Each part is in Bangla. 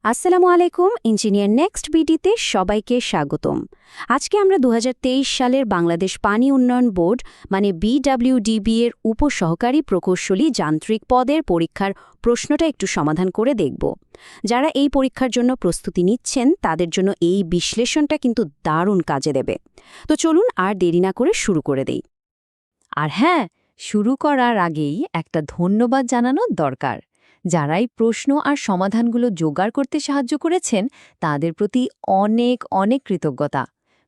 আসসালামু আলাইকুম ইঞ্জিনিয়ার নেক্সট বিডিতে সবাইকে স্বাগতম। আজকে আমরা ২০২৩ সালের বাংলাদেশ পানি উন্নয়ন বোর্ড মানে বিডব্লিউডিবি এর উপসহকারী প্রকৌশলী যান্ত্রিক পদের পরীক্ষার প্রশ্নটা একটু সমাধান করে দেখব। যারা এই পরীক্ষার জন্য প্রস্তুতি নিচ্ছেন তাদের জন্য এই বিশ্লেষণটা কিন্তু দারুণ কাজে দেবে। তো চলুন আর দেরি না করে শুরু করে দেই। আর হ্যাঁ, শুরু করার আগেই একটা ধন্যবাদ জানানোর দরকার। যারা এই প্রশ্ন আর সমাধানগুলো জোগাড় করতে সাহায্য করেছেন তাদের প্রতি অনেক অনেক কৃতজ্ঞতা।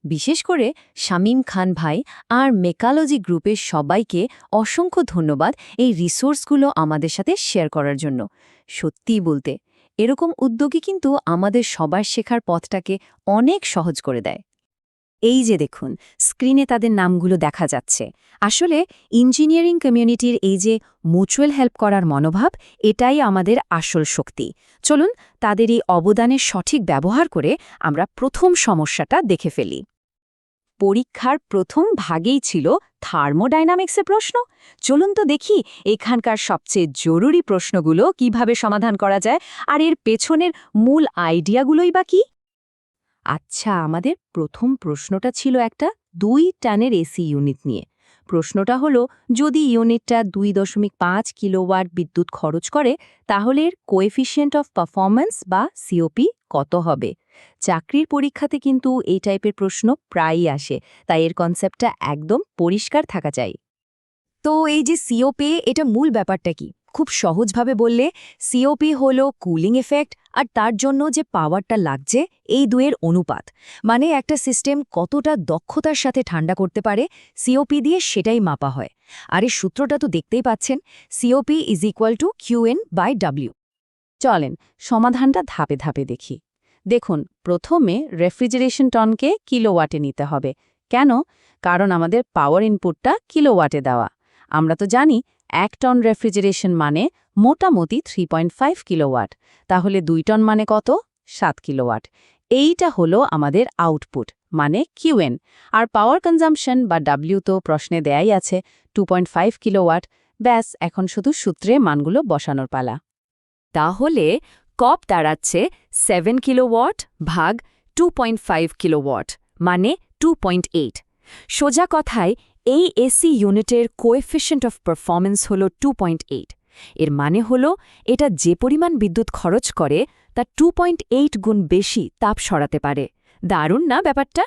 বিশেষ করে শামীম খান ভাই আর মেকালজি গ্রুপের সবাইকে অসংখ্য ধন্যবাদ এই রিসোর্সগুলো আমাদের সাথে শেয়ার করার জন্য। সত্যিই বলতে এরকম উদ্যোগই কিন্তু আমাদের সবার শেখার পথটাকে অনেক সহজ করে দেয়। এই যে দেখুন, স্ক্রিনে তাদের নামগুলো দেখা যাচ্ছে। আসলে ইঞ্জিনিয়ারিং কমিউনিটির এই যে মিউচুয়াল হেল্প করার মনোভাব, এটাই আমাদের আসল শক্তি। চলুন তাদের এই অবদানের সঠিক ব্যবহার করে আমরা প্রথম সমস্যাটা দেখে ফেলি। পরীক্ষার প্রথম ভাগেই ছিল থার্মোডাইনামিক্সের প্রশ্ন। চলুন তো দেখি এখানকার সবচেয়ে জরুরি প্রশ্নগুলো কিভাবে সমাধান করা যায়, আর এর পেছনের মূল আইডিয়াগুলোই বা কী। আচ্ছা, আমাদের প্রথম প্রশ্নটা ছিল একটা 2 টানের এসি ইউনিট নিয়ে। প্রশ্নটা হলো, যদি ইউনিটটা 2.5 কিলোওয়াট বিদ্যুৎ খরচ করে তাহলে এর কোএফিশিয়েন্ট অফ পারফরম্যান্স বা সিওপি কত হবে। চাকরির পরীক্ষাতে কিন্তু এই টাইপের প্রশ্ন প্রায়ই আসে, তাই এর কনসেপ্টটা একদম পরিষ্কার থাকা চাই। তো এই যে সিওপি, এটা মূল ব্যাপারটা কি? খুব সহজভাবে বললে সিওপি হলো কুলিং এফেক্ট, আর তার জন্য যে পাওয়ারটা লাগছে এই দুয়ের অনুপাত। মানে একটা সিস্টেম কতটা দক্ষতার সাথে ঠান্ডা করতে পারে সিওপি দিয়ে সেটাই মাপা হয়। আর এই সূত্রটা তো দেখতেই পাচ্ছেন, COP is equal to QN/W। চলেন সমাধানটা ধাপে ধাপে দেখি। দেখুন, প্রথমে রেফ্রিজারেশন টনকে কিলোওয়াটে নিতে হবে। কেন? কারণ আমাদের পাওয়ার ইনপুটটা কিলোওয়াটে দেওয়া। আমরা তো জানি 1 টন রেফ্রিজারেশন মানে মোটামুটি 3.5 কিলোওয়াট। তাহলে 2 টন মানে কত? 7 কিলোওয়াট। এইটা হলো আমাদের আউটপুট মানে কিউএন। আর পাওয়ার কনজাম্পশন বা ডাব্লিউ তো প্রশ্নে দেয়াই আছে, 2.5 কিলোওয়াট। ব্যাস, এখন শুধু সূত্রে মানগুলো বসানোর পালা। তাহলে কপ দাঁড়াচ্ছে 7 কিলোওয়াট ভাগ 2.5 কিলোওয়াট মানে 2.8। সোজা কথায় এই এসি ইউনিটের কোএফিশিয়েন্ট অফ পারফরম্যান্স হল 2.8। এর মানে হলো এটা যে পরিমাণ বিদ্যুৎ খরচ করে তা 2.8 গুণ বেশি তাপ সরাতে পারে। দারুণ না ব্যাপারটা?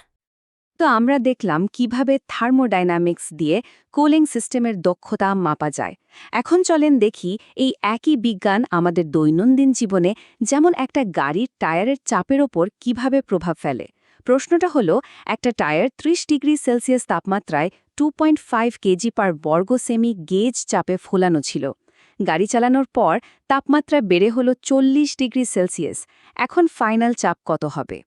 তো আমরা দেখলাম কিভাবে থার্মোডাইনামিক্স দিয়ে কুলিং সিস্টেমের দক্ষতা মাপা যায়। এখন চলেন দেখি এই একই বিজ্ঞান আমাদের দৈনন্দিন জীবনে, যেমন একটা গাড়ির টায়ারের চাপের ওপর কিভাবে প্রভাব ফেলে। প্রশ্নটা হলো, একটা টায়ার 30 ডিগ্রি সেলসিয়াস তাপমাত্রায় 2.5 কেজি পার বর্গ সেমি গেজ চাপে ফোলানো ছিল। গাড়ি চালানোর পর তাপমাত্রা বেড়ে হলো 40 ডিগ্রি সেলসিয়াস। এখন ফাইনাল চাপ কত হবে?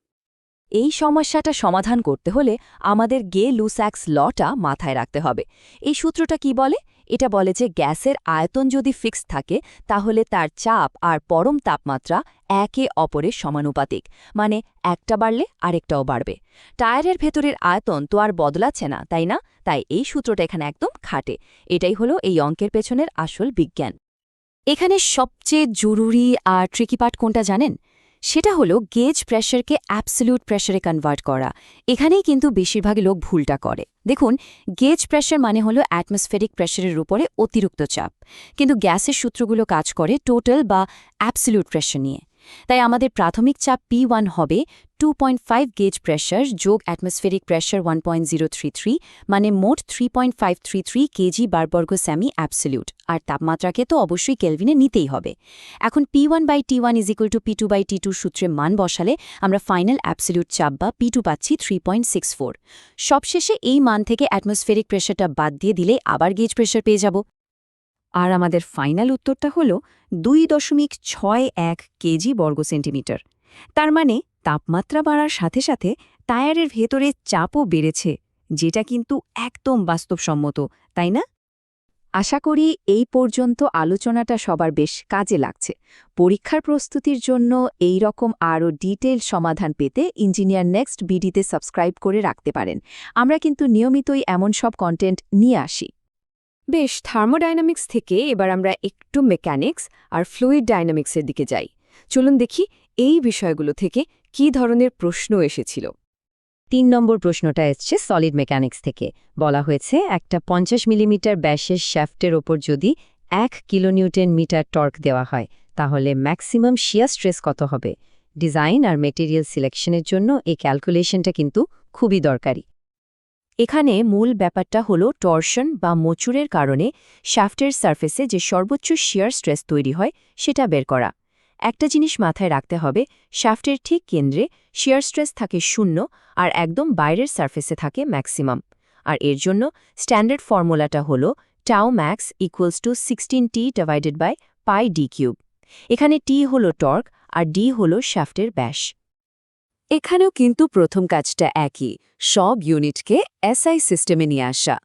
এই সমস্যাটা সমাধান করতে হলে আমাদের গে-লুস্যাক্স লটা মাথায় রাখতে হবে। এই সূত্রটা কি বলে? এটা বলে যে গ্যাসের আয়তন যদি ফিক্সড থাকে তাহলে তার চাপ আর পরম তাপমাত্রা একে অপরের সমানুপাতিক, মানে একটা বাড়লে আরেকটাও বাড়বে। টায়ারের ভেতরের আয়তন তো আর বদলাচ্ছে না, তাই না? তাই এই সূত্রটা এখানে একদম খাটে। এটাই হলো এই অঙ্কের পেছনের আসল বিজ্ঞান। এখানে সবচেয়ে জরুরি আর ট্রিকি পার্ট কোনটা জানেন? সেটা হলো গেজ প্রেশারকে অ্যাবসলিউট প্রেশারে কনভার্ট করা। এখানেই কিন্তু বেশিরভাগ লোক ভুলটা করে। দেখুন, গেজ প্রেশার মানে হলো অ্যাটমসফেরিক প্রেশারের উপরে অতিরিক্ত চাপ, কিন্তু গ্যাসের সূত্রগুলো কাজ করে টোটাল বা অ্যাবসলিউট প্রেশার নিয়ে। তাই আমাদের প্রাথমিক চাপ P1 হবে 2.5 গেজ প্রেশার যোগ অ্যাটমসফেরিক প্রেশার 1.033, মানে মোট 3.533 কেজি বার বর্গ সেমি অ্যাবসলিউট। আর তাপমাত্রাকে তো অবশ্যই কেলভিনে নিতেই হবে। এখন P1/T1 = P2/T2 সূত্রে মান বসালে আমরা ফাইনাল অ্যাবসলিউট চাপ বা P2 পাচ্ছি 3.64। সবশেষে এই মান থেকে অ্যাটমসফেরিক প্রেশারটা বাদ দিয়ে দিলে আবার গেজ প্রেশার পেয়ে যাব। আর আমাদের ফাইনাল উত্তরটা হল 2.61 কেজি বর্গ সেন্টিমিটার। তার মানে তাপমাত্রা বাড়ার সাথে সাথে টায়ারের ভেতরে চাপও বেড়েছে, যেটা কিন্তু একদম বাস্তবসম্মত, তাই না? আশা করি এই পর্যন্ত আলোচনাটা সবার বেশ কাজে লাগছে। পরীক্ষার প্রস্তুতির জন্য এই রকম আরও ডিটেইল সমাধান পেতে ইঞ্জিনিয়ার নেক্সট বিডিতে সাবস্ক্রাইব করে রাখতে পারেন। আমরা কিন্তু নিয়মিতই এমন সব কন্টেন্ট নিয়ে আসি। বেশ, থার্মোডাইনামিক্স থেকে এবার আমরা একটু মেকানিক্স আর ফ্লুইড ডাইনামিক্সের দিকে যাই। চলুন দেখি এই বিষয়গুলো থেকে কী ধরনের প্রশ্ন এসেছিল? ৩ নম্বর প্রশ্নটা এসছে সলিড মেকানিক্স থেকে। বলা হয়েছে একটা ৫০ মিলিমিটার ব্যাসের শ্যাফটের ওপর যদি ১ কিলোনিউটন মিটার টর্ক দেওয়া হয় তাহলে ম্যাক্সিমাম শিয়ার স্ট্রেস কত হবে। ডিজাইন আর মেটেরিয়াল সিলেকশনের জন্য এই ক্যালকুলেশনটা কিন্তু খুবই দরকারি। এখানে মূল ব্যাপারটা হলো টর্শন বা মোচুরের কারণে শ্যাফটের সারফেসে যে সর্বোচ্চ শিয়ার স্ট্রেস তৈরি হয় সেটা বের করা। একটা জিনিস মাথায় রাখতে হবে, শ্যাফটের ঠিক কেন্দ্রে শিয়ার স্ট্রেস থাকে 0 আর একদম বাইরের সারফেসে থাকে ম্যাক্সিমাম। আর এর জন্য স্ট্যান্ডার্ড ফর্মুলাটা হলো tau max equals to 16t divided by pi D cube. এখানে টি হলো টর্ক আর ডি হলো শ্যাফটের ব্যাস। এখানেও কিন্তু প্রথম কাজটা একই, সব ইউনিটকে এসআই সিস্টেমে নিয়ে আসা।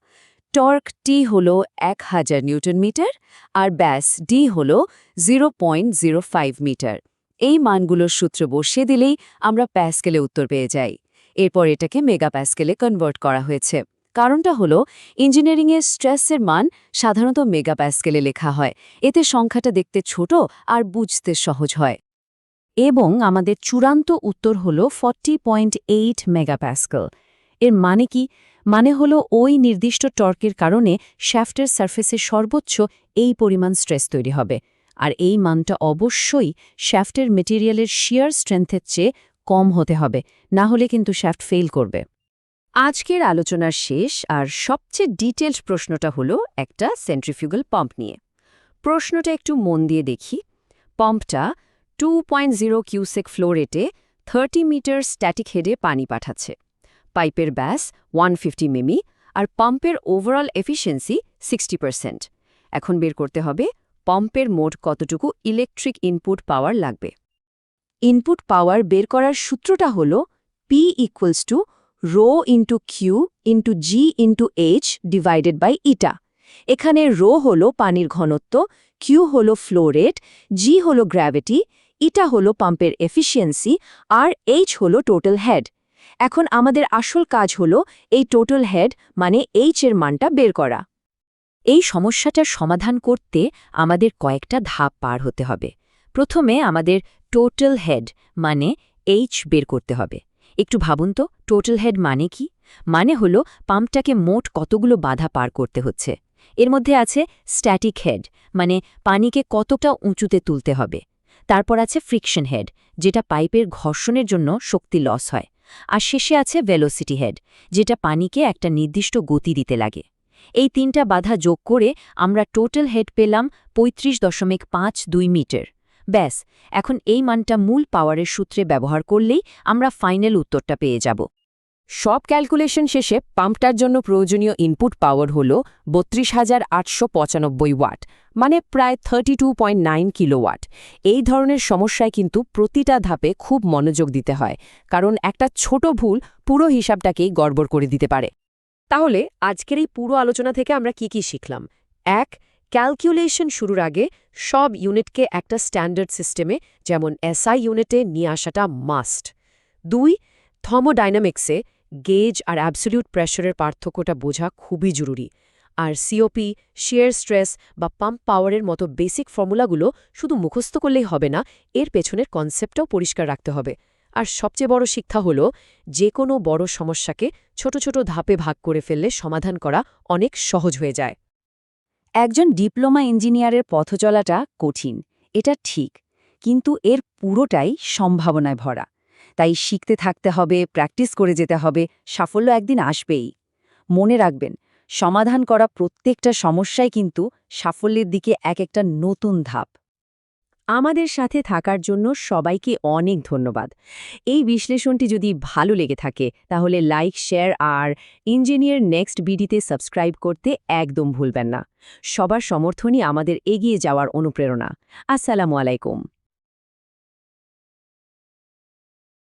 টর্ক টি হল 1000 নিউটন মিটার আর ব্যাস ডি হল 0.05 মিটার। এই মানগুলোর সূত্র বসিয়ে দিলেই আমরা প্যাসকেলে উত্তর পেয়ে যাই। এরপর এটাকে মেগাপ্যাসকেলে কনভার্ট করা হয়েছে। কারণটা হলো ইঞ্জিনিয়ারিংয়ের স্ট্রেসের মান সাধারণত মেগাপ্যাসকেলে লেখা হয়, এতে সংখ্যাটা দেখতে ছোট আর বুঝতে সহজ হয়। এবং আমাদের চূড়ান্ত উত্তর হল 40.8 মেগাপ্যাসকেল। এর মানে কি? মানে হলো ওই নির্দিষ্ট টর্কের কারণে শ্যাফটের সারফেসে সর্বোচ্চ এই পরিমাণ স্ট্রেস তৈরি হবে। আর এই মানটা অবশ্যই শ্যাফটের মেটেরিয়ালের শিয়ার স্ট্রেংথের চেয়ে কম হতে হবে, না হলে কিন্তু শ্যাফট ফেল করবে। আজকের আলোচনার শেষ আর সবচেয়ে ডিটেলড প্রশ্নটা হলো একটা সেন্ট্রিফিউগাল পাম্প নিয়ে। প্রশ্নটা একটু মন দিয়ে দেখি। পাম্পটা 2.0 কিউসেক ফ্লো রেটে 30 মিটার স্ট্যাটিক হেডে পানি পাঠাচ্ছে। পাইপের ব্যাস 150 মিমি আর পাম্পের ওভারঅল এফিসিয়েন্সি 60%। এখন বের করতে হবে পাম্পের মোট কতটুকু ইলেকট্রিক ইনপুট পাওয়ার লাগবে। ইনপুট পাওয়ার বের করার সূত্রটা হল P equals to rho into Q into G into H divided by eta. এখানে রো হল পানির ঘনত্ব, কিউ হল ফ্লো রেট, জি হল গ্র্যাভিটি, ইটা হল পাম্পের এফিসিয়েন্সি আর এইচ হল টোটাল হেড। এখন আমাদের আসল কাজ হল এই টোটাল হেড মানে এইচ এর মানটা বের করা। এই সমস্যাটার সমাধান করতে আমাদের কয়েকটা ধাপ পার হতে হবে। প্রথমে আমাদের টোটাল হেড মানে এইচ বের করতে হবে। একটু ভাবুন তো, টোটাল হেড মানে কি? মানে হলো পাম্পটাকে মোট কতগুলো বাধা পার করতে হচ্ছে। এর মধ্যে আছে স্ট্যাটিক হেড মানে পানিকে কতটা উঁচুতে তুলতে হবে। তারপর আছে ফ্রিকশন হেড যেটা পাইপের ঘর্ষণের জন্য শক্তি লস হয়। আর শেষে আছে ভেলোসিটি হেড যেটা পানিকে একটা নির্দিষ্ট গতি দিতে লাগে। এই 3টা বাধা যোগ করে আমরা টোটাল হেড পেলাম 35.52 মিটার। ব্যাস, এখন এই মানটা মূল পাওয়ারের সূত্রে ব্যবহার করলেই আমরা ফাইনাল উত্তরটা পেয়ে যাব। সব ক্যালকুলেশন শেষে পাম্পটার জন্য প্রয়োজনীয় ইনপুট পাওয়ার হল ৩২,৮৯৫ ওয়াট, মানে প্রায় 32.9 কিলোওয়াট। এই ধরনের সমস্যায় কিন্তু প্রতিটা ধাপে খুব মনোযোগ দিতে হয়, কারণ একটা ছোট ভুল পুরো হিসাবটাকেই গড়বড় করে দিতে পারে। তাহলে আজকের এই পুরো আলোচনা থেকে আমরা কি শিখলাম? ১. ক্যালকুলেশন শুরুর আগে সব ইউনিটকে একটা স্ট্যান্ডার্ড সিস্টেমে যেমন এসআই ইউনিটে নিয়ে আসাটা মাস্ট। ২. থার্মোডাইনামিক্সে গেজ আর অ্যাবসলিউট প্রেশারের পার্থক্যটা বোঝা খুবই জরুরি। আর সিওপি, শিয়ার স্ট্রেস বা পাম্প পাওয়ারের মতো বেসিক ফর্মুলাগুলো শুধু মুখস্থ করলেই হবে না, এর পেছনের কনসেপ্টটাও পরিষ্কার রাখতে হবে। আর সবচেয়ে বড় শিক্ষা হলো যে কোনো বড় সমস্যাকে ছোট ছোট ধাপে ভাগ করে ফেললে সমাধান করা অনেক সহজ হয়ে যায়। একজন ডিপ্লোমা ইঞ্জিনিয়ারের পথ চলাটা কঠিন, এটা ঠিক, কিন্তু এর পুরোটাই সম্ভাবনায় ভরা। তাই শিখতে থাকতে হবে, প্র্যাকটিস করে যেতে হবে, সাফল্য একদিন আসবেই। মনে রাখবেন, সমাধান করা প্রত্যেকটা সমস্যাই কিন্তু সাফল্যের দিকে একটা নতুন ধাপ। আমাদের সাথে থাকার জন্য সবাইকে অনেক ধন্যবাদ। এই বিশ্লেষণটি যদি ভালো লেগে থাকে তাহলে লাইক, শেয়ার আর ইঞ্জিনিয়ার নেক্সট বিডিতে সাবস্ক্রাইব করতে একদম ভুলবেন না। সবার সমর্থনই আমাদের এগিয়ে যাওয়ার অনুপ্রেরণা। আসসালামু আলাইকুম।